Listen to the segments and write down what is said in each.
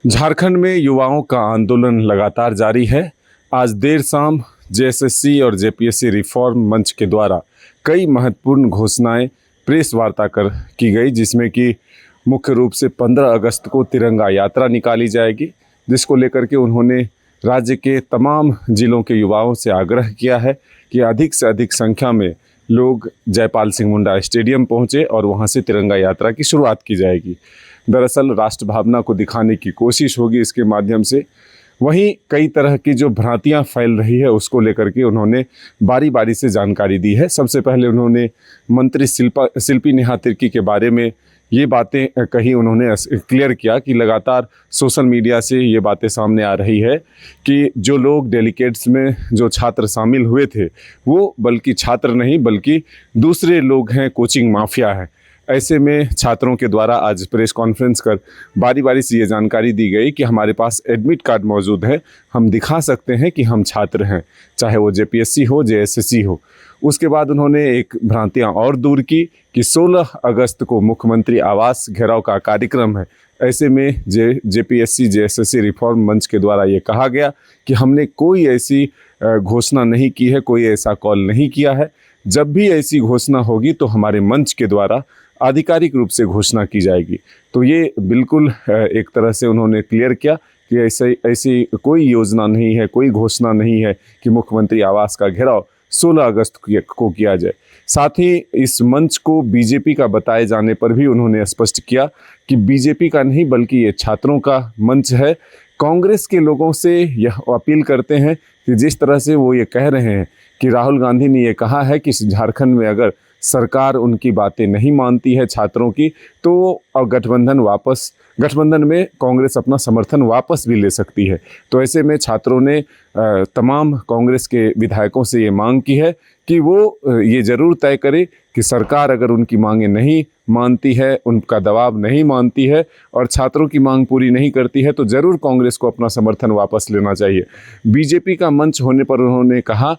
झारखंड में युवाओं का आंदोलन लगातार जारी है। आज देर शाम जेएसएससी और जेपीएससी रिफॉर्म मंच के द्वारा कई महत्वपूर्ण घोषणाएं प्रेस वार्ता कर की गई, जिसमें कि मुख्य रूप से 15 अगस्त को तिरंगा यात्रा निकाली जाएगी, जिसको लेकर के उन्होंने राज्य के तमाम जिलों के युवाओं से आग्रह किया है कि अधिक से अधिक संख्या में लोग जयपाल सिंह मुंडा स्टेडियम पहुंचे और वहां से तिरंगा यात्रा की शुरुआत की जाएगी। दरअसल राष्ट्र भावना को दिखाने की कोशिश होगी इसके माध्यम से। वहीं कई तरह की जो भ्रांतियां फैल रही है उसको लेकर के उन्होंने बारी बारी से जानकारी दी है। सबसे पहले उन्होंने मंत्री शिल्पी नेहा तिर्की के बारे में ये बातें कही। उन्होंने क्लियर किया कि लगातार सोशल मीडिया से ये बातें सामने आ रही है कि जो लोग डेलीगेट्स में जो छात्र शामिल हुए थे वो बल्कि छात्र नहीं बल्कि दूसरे लोग हैं, कोचिंग माफिया है। ऐसे में छात्रों के द्वारा आज प्रेस कॉन्फ्रेंस कर बारी बारी से ये जानकारी दी गई कि हमारे पास एडमिट कार्ड मौजूद है, हम दिखा सकते हैं कि हम छात्र हैं, चाहे वो जेपीएससी हो जेएसएससी हो। उसके बाद उन्होंने एक भ्रांतियां और दूर की कि 16 अगस्त को मुख्यमंत्री आवास घेराव का कार्यक्रम है। ऐसे में जेपीएससी जेएसएससी रिफॉर्म मंच के द्वारा ये कहा गया कि हमने कोई ऐसी घोषणा नहीं की है, कोई ऐसा कॉल नहीं किया है। जब भी ऐसी घोषणा होगी तो हमारे मंच के द्वारा आधिकारिक रूप से घोषणा की जाएगी। तो ये बिल्कुल एक तरह से उन्होंने क्लियर किया कि ऐसी कोई योजना नहीं है, कोई घोषणा नहीं है कि मुख्यमंत्री आवास का घेराव 16 अगस्त को किया जाए। साथ ही इस मंच को बीजेपी का बताए जाने पर भी उन्होंने स्पष्ट किया कि बीजेपी का नहीं बल्कि ये छात्रों का मंच है। कांग्रेस के लोगों से यह अपील करते हैं कि जिस तरह से वो ये कह रहे हैं कि राहुल गांधी ने ये कहा है कि झारखंड में अगर सरकार उनकी बातें नहीं मानती है छात्रों की तो गठबंधन में कांग्रेस अपना समर्थन वापस भी ले सकती है। तो ऐसे में छात्रों ने तमाम कांग्रेस के विधायकों से ये मांग की है कि वो ये ज़रूर तय करे कि सरकार अगर उनकी मांगें नहीं मानती है, उनका दबाव नहीं मानती है और छात्रों की मांग पूरी नहीं करती है तो ज़रूर कांग्रेस को अपना समर्थन वापस लेना चाहिए। बीजेपी का मंच होने पर उन्होंने कहा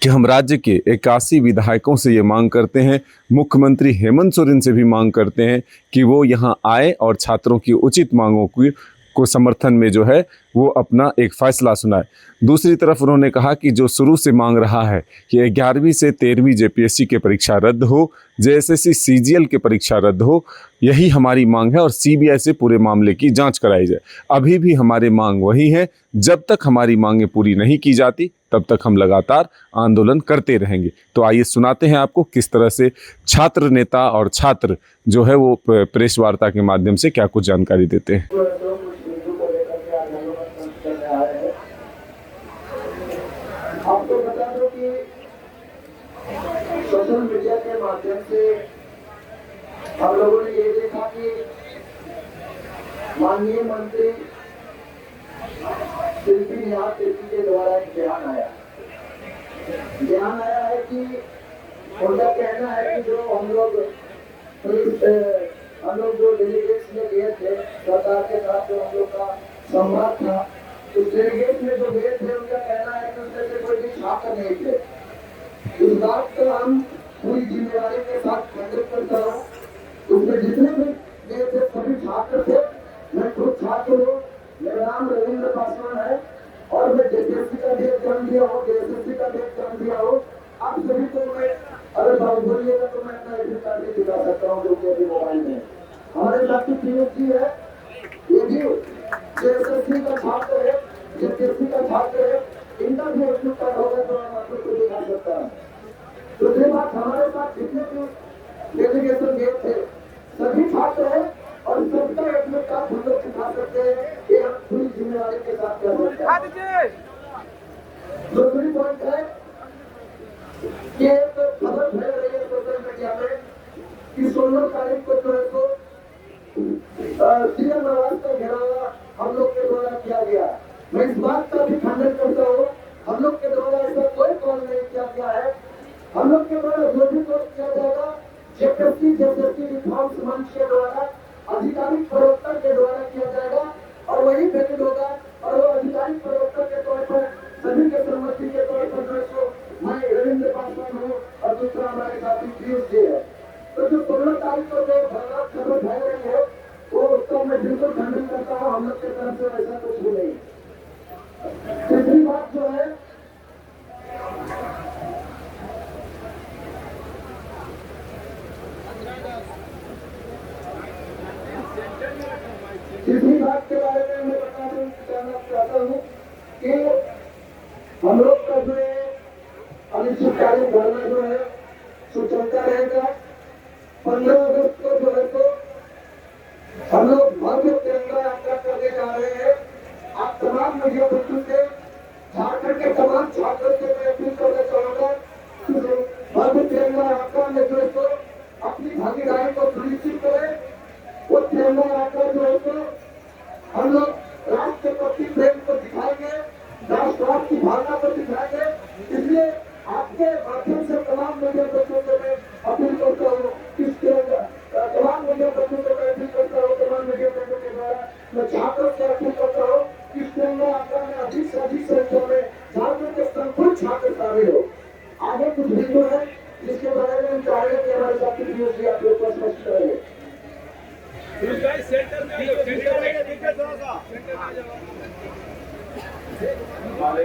कि हम राज्य के 81 विधायकों से ये मांग करते हैं, मुख्यमंत्री हेमंत सोरेन से भी मांग करते हैं कि वो यहाँ आए और छात्रों की उचित मांगों को समर्थन में जो है वो अपना एक फैसला सुनाए। दूसरी तरफ उन्होंने कहा कि जो शुरू से मांग रहा है कि 11वीं से 13वीं जेपीएससी की परीक्षा रद्द हो, जेएसएससी सीजीएल की परीक्षा रद्द हो, यही हमारी मांग है और सीबीआई से पूरे मामले की जांच कराई जाए। अभी भी हमारी मांग वही है। जब तक हमारी मांगें पूरी नहीं की जाती तब तक हम लगातार आंदोलन करते रहेंगे। तो आइए सुनाते हैं आपको किस तरह से छात्र नेता और छात्र जो है वो प्रेस वार्ता के माध्यम से क्या कुछ जानकारी देते हैं। आपको बता दो कि सोशल मीडिया के माध्यम से हम लोगों ने ये देखा कि माननीय मंत्री शिल्पी नेहा तिर्की के द्वारा एक बयान आया है कि उनका कहना है कि जो हम लोग जो डेलीगेट्स में गए थे सरकार के साथ जो हम लोग का संवाद था, उस डेलीगेट में जो गए थे उनका कहना है कि उसमें से कोई भी छात्र नहीं थे। इस बात को हम पूरी जिम्मेदारी के साथ खंडित करता हूँ। उसमें जितने भी गए थे सभी छात्र थे। मैं खुद छात्र हूँ, मेरा नाम रविंद्र पासवान है और मैं जेपीएससी का भी एग्जाम दिया हूँ, जेएसएससी का भी एग्जाम दिया हूँ। आप सभी को मैं अगर बात बोलिएगा तो मैं अपना एडमिट कार्ड भी दिखा सकता हूँ जो कि अभी मोबाइल में हमारे साथ की पीएचडी है, ये भी जेएसएससी का छात्र है, जेपीएससी का छात्र है, इनका भी एडमिट कार्ड होगा तो हम आपको दिखा सकता है। दूसरी बात, हमारे साथ जितने भी डेलीगेशन गए थे सभी छात्र हैं और सबका एडमिट कार्ड हम लोग दिखा सकते हैं। ये हम पूरी जिम्मेदारी के साथ कर सकते हैं। दूसरी पॉइंट है कि एक खबर फैल रही है सोशल मीडिया में कि 16 तारीख को जो है तो सीएम आवास का घेराव हम लोग के द्वारा किया गया। मैं इस बात का भी खंडन करता हूँ। हम लोग के द्वारा ऐसा कोई कॉल नहीं किया गया है। हम लोग के द्वारा जो भी कॉल किया जाएगा जेपीएससी रिफॉर्म्स मंच के द्वारा आधिकारिक प्रवक्ता के द्वारा किया जाएगा और वही भेज होगा और वो आधिकारिक प्रवक्ता के तौर पर सभी के सम्मति के तौर पर जो मैं रविंद्र पासवान हूँ और दूसरा हमारे साथी पीयूष जी है। तो जो 16 तारीख को जो खबर फैल रही है वो उसका मैं बिल्कुल खंडन करता हूँ। हम लोग के 15 अगस्त को जो है तो हम लोग भव्य तिरंगा यात्रा करने जा रहे हैं। आप तमाम मीडिया बंधु से, झारखंड के तमाम छात्रों से मैं अपील करना चाहूंगा कि भव्य तिरंगा यात्रा में जो है तो अपनी भागीदारी को सुनिश्चित करें। वो तिरंगा यात्रा जो है तो हम लोग राष्ट्र के प्रति प्रेम को दिखाएंगे, राष्ट्रवाद की भावना को दिखाएंगे। इसलिए आपके माध्यम से तमाम मीडिया बंधुओं को मैं अपील करता हूँ, तमाम मीडिया बंधुओं को मैं अपील करता हूँ, तमाम मीडिया बंधुओं के द्वारा मैं छात्रों से अपील करता हूँ कि इस तिरंगा यात्रा में अधिक से अधिक संख्या में झारखंड के संपूर्ण छात्र शामिल हो। आगे कुछ वीडियो है जिसके बारे में हम चाहेंगे कि हमारे साथी भी आप लोग को स्पष्ट करेंगे। हमारे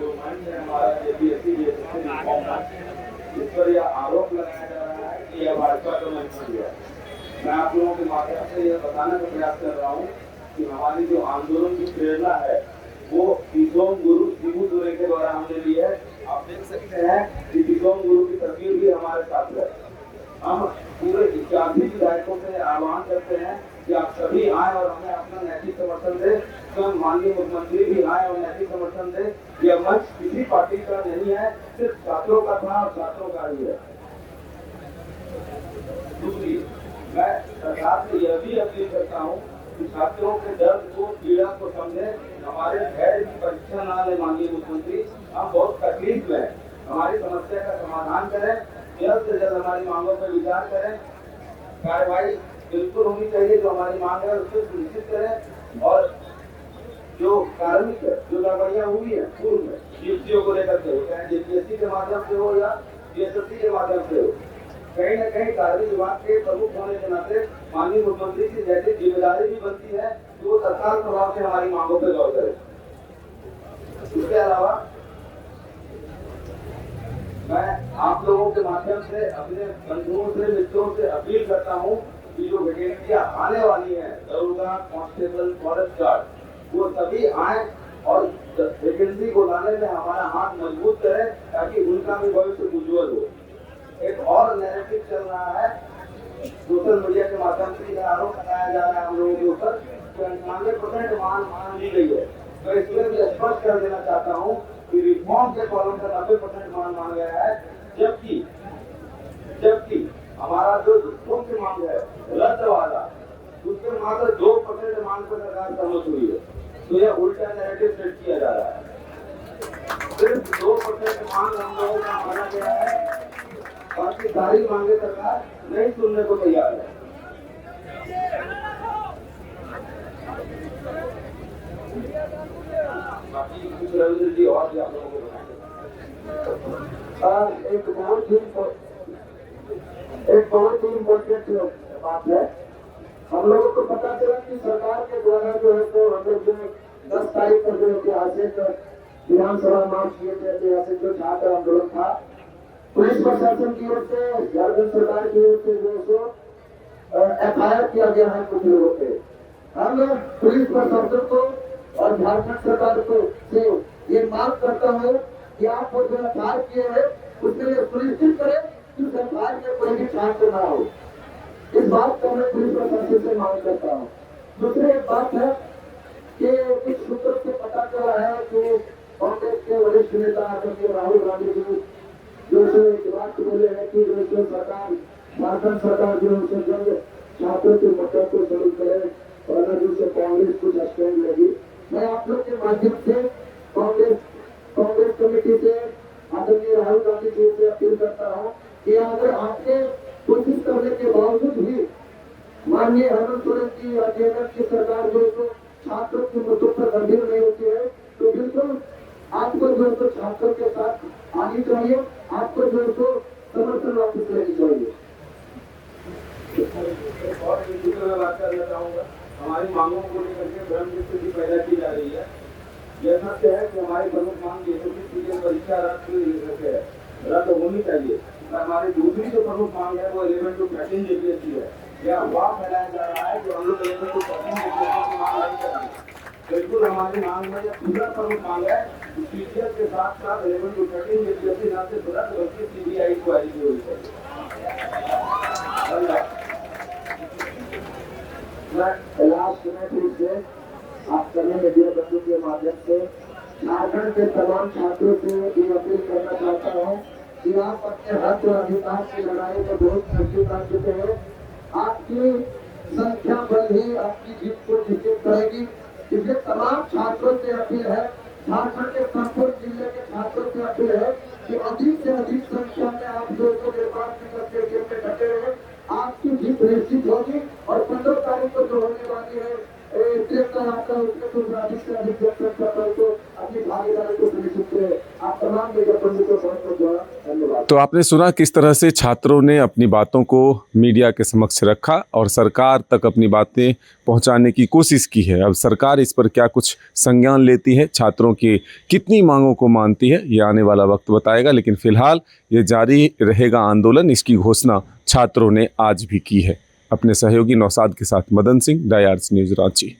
जो मंच है हमारा जेपीएससी रिफॉर्म मंच, इस पर यह आरोप लगाया जा रहा है कि यह भाजपा का मंच बन गया। मैं आप लोगों के माध्यम से यह बताने का प्रयास कर रहा हूँ कि हमारी जो आंदोलन की प्रेरणा है वो दिसोम गुरु शिबू सोरेन के द्वारा हमने ली है। आप देख सकते हैं कि दिसोम गुरु की तस्वीर भी हमारे साथ है। हम पूरे 81 विधायकों से आह्वान करते हैं कि आप सभी आए और हमें अपना नैतिक समर्थन दें। स्वयं माननीय मुख्यमंत्री भी आए और नैतिक समर्थन दें। यह मंच किसी पार्टी का नहीं है, सिर्फ छात्रों का था और छात्रों का ही है। दूसरी, मैं सरकार से यह भी अपील करता हूँ कि छात्रों के दर्द को, पीड़ा को समझे। हमारे धैर्य की परीक्षा ना ले माननीय मुख्यमंत्री, हम बहुत तकलीफ में हैं। हमारी समस्या का समाधान करें, जल्द से जल्द हमारी मांगों पर विचार करें। कार्रवाई बिल्कुल होनी चाहिए, जो हमारी मांग है उसको सुनिश्चित करें। और जो कार्मिक जो गड़बड़ियाँ हुई है पूर्व में नियुक्तियों को लेकर के हो, चाहे जेपीएससी के माध्यम से हो या बीएसएससी के माध्यम से हो, कहीं न कहीं कार्मिक विभाग के प्रमुख होने के नाते माननीय मुख्यमंत्री की नैतिक जिम्मेदारी भी बनती है कि वो तत्काल प्रभाव से हमारी मांगों पर गौर करें। इसके अलावा मैं आप लोगों के माध्यम से अपने बंधुओं से, मित्रों से अपील करता हूँ कि जो वैकेंसियां आने वाली हैं, दरोगा, कांस्टेबल, फॉरेस्ट गार्ड, वो सभी आए और वैकेंसी को लाने में हमारा हाथ मजबूत करें ताकि उनका भी भविष्य उज्जवल हो। एक और नैरेटिव चल रहा है सोशल मीडिया के माध्यम से, यह आरोप लगाया जा रहा है हम लोगों के ऊपर कि 98% मान ली गई है। तो इसमें भी स्पष्ट कर देना चाहता हूँ कि रिफॉर्म के कॉलम का 90% मान गया है, जबकि हमारा जो मुख्य मांग है रद्द वाला, उसके मात्र 2% मांग पर सरकार सहमत हुई है। तो यह उल्टा नैरेटिव सेट किया जा रहा है। सिर्फ 2% मांग हम लोगों का माना गया है, बाकी सारी मांगे सरकार नहीं सुनने को तैयार है। बाकी कुछ रविंद्र जी और भी आप लोगों को बताएंगे। एक बहुत ही इम्पोर्टेंट बात है। हम लोगों को पता चला कि सरकार के द्वारा जो है तो हम लोग जो 10 तारीख को जो ऐतिहासिक विधानसभा मार्च किए थे, ऐतिहासिक जो छात्र आंदोलन था, पुलिस प्रशासन की ओर से, झारखंड सरकार की ओर से जो सो FIR किया गया है कुछ लोगों पे। हम लोग पुलिस प्रशासन को और झारखंड सरकार को से ये मांग करता हूँ कि आप वो जो FIR किए हैं उसके लिए सुनिश्चित करें कि उस FIR में कोई भी छात्र ना हो। इस बात को मैं पुलिस प्रशासन से मांग करता हूँ। दूसरी एक बात है कि कुछ सूत्रों से पता चला है कि कांग्रेस के वरिष्ठ नेता आदरणीय राहुल गांधी जी जो एक बात बोले हैं कि जो सरकार, झारखंड सरकार जो है जल्द छात्रों के मुद्दों को शुरू करे और अगर से कांग्रेस कुछ स्टैंड लेगी। मैं आप लोग के माध्यम से कांग्रेस कमेटी से आदरणीय राहुल गांधी जी से अपील करता हूँ कि अगर आपके कोशिश करने के बावजूद भी माननीय हेमंत सोरेन की और केंद्र की सरकार जो है छात्रों के मुद्दों पर गंभीर नहीं होती है, तो बिल्कुल आपको जो है छात्रों के साथ आनी चाहिए, आपको जो है समर्थन वापस लेनी चाहिए। और मैं बात करना चाहूँगा, हमारी मांगों को लेकर के भ्रम की स्थिति पैदा की जा रही है। यह सत्य है कि हमारी प्रमुख मांग जेपीएससी परीक्षा रद्द होनी चाहिए। हमारी दूसरी जो प्रमुख मांग है वो 11 to 13 जेपीएससी है। यह अफवाह फैलाया जा रहा है कि हम लोग 11 to 13 जेपीएससी की मांग नहीं कर रहे। बिल्कुल हमारी मांग में यह दूसरा प्रमुख मांग है कि टीचर के साथ साथ 11 to 13 जेपीएससी ना सिर्फ रद्द बल्कि CBI क्वारी भी होनी चाहिए। स्थानीय मीडिया बंधु के माध्यम से झारखंड के तमाम छात्रों से ये अपील करना चाहता हूँ कि आप अपने हक और अधिकार की लड़ाई में बहुत नजदीक आ चुके हैं। आपकी संख्या बल ही आपकी जीत को निश्चित करेगी। इसलिए तमाम छात्रों से अपील है, झारखंड के संपूर्ण जिले के छात्रों से अपील है कि अधिक से अधिक संख्या में आप लोगों को निर्वाचन करके गेम में डटे रहे। आपकी जीत निश्चित होगी और 15 तारीख को जो होने वाली है आपका उसमें तो अधिक से अधिक को अपनी भागीदारी को सुनिश्चित करें। आप तमाम मीडिया बंधु को बहुत बहुत धन्यवाद। तो आपने सुना किस तरह से छात्रों ने अपनी बातों को मीडिया के समक्ष रखा और सरकार तक अपनी बातें पहुंचाने की कोशिश की है। अब सरकार इस पर क्या कुछ संज्ञान लेती है, छात्रों की कितनी मांगों को मानती है, ये आने वाला वक्त बताएगा। लेकिन फिलहाल ये जारी रहेगा आंदोलन, इसकी घोषणा छात्रों ने आज भी की है। अपने सहयोगी नौशाद के साथ मदन सिंह, डाई आर्ट्स न्यूज़ रांची।